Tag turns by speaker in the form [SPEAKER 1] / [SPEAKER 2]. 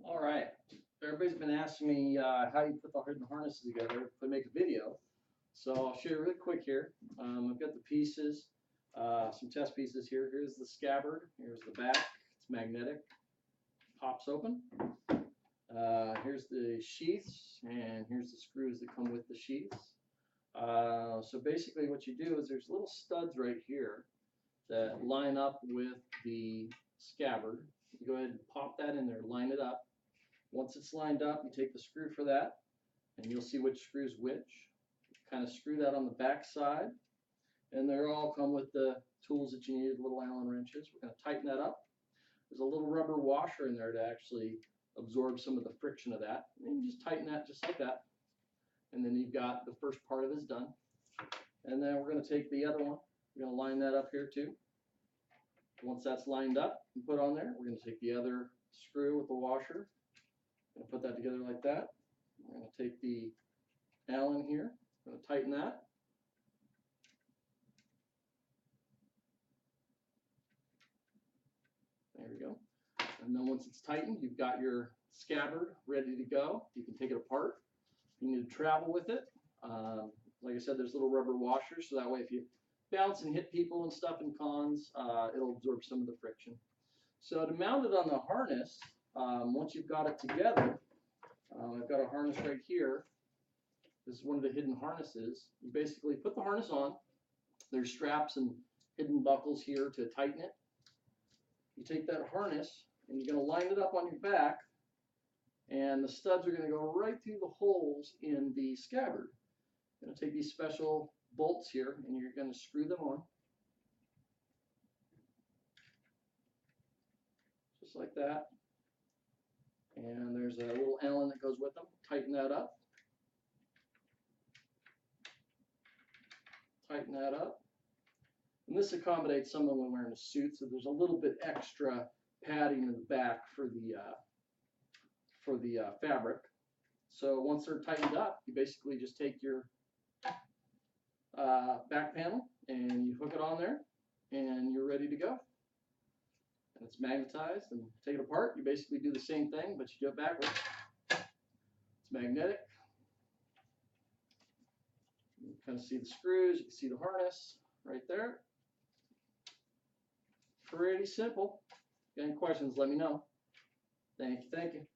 [SPEAKER 1] All right. Everybody's been asking me how you put the hidden harnesses together to make a video. So I'll show you really quick here. I've got the pieces, some test pieces here. Here's the scabbard. Here's the back. It's magnetic. Pops open. Here's the sheaths, and here's the screws that come with the sheaths. So basically what you do is there's little studs right here that line up with the scabbard. You go ahead and pop that in there, line it up. Once it's lined up, you take the screw for that, and you'll see which screws which. Kind of screw that on the back side, and they all come with the tools that you need, little Allen wrenches. We're going to tighten that up. There's a little rubber washer in there to actually absorb some of the friction of that. And you just tighten that just like that, and then you've got the first part of it is done. And then we're going to take the other one. We're going to line that up here too. Once that's lined up and put on there, we're going to take the other screw with the washer. Going to put that together like that. We're going to take the Allen here. We're going to tighten that. There we go. And then once it's tightened, you've got your scabbard ready to go. You can take it apart. You need to travel with it. Like I said, there's little rubber washers, so that way if you bounce and hit people and stuff in cons, it'll absorb some of the friction. So to mount it on the harness, once you've got it together, I've got a harness right here. This is one of the hidden harnesses. You basically put the harness on. There's straps and hidden buckles here to tighten it. You take that harness and you're going to line it up on your back, and the studs are going to go right through the holes in the scabbard. You're going to take these special bolts here and you're going to screw them on. Just like that. And there's a little Allen that goes with them. Tighten that up. Tighten that up. And this accommodates someone when wearing a suit, so there's a little bit extra padding in the back for the fabric. So once they're tightened up, you basically just take your back panel and you hook it on there, and you're ready to go. And it's magnetized, and take it apart. You basically do the same thing, but you do it backwards. It's magnetic. You can kind of see the screws. You can see the harness right there. Pretty simple. If you have any questions, let me know. Thank you.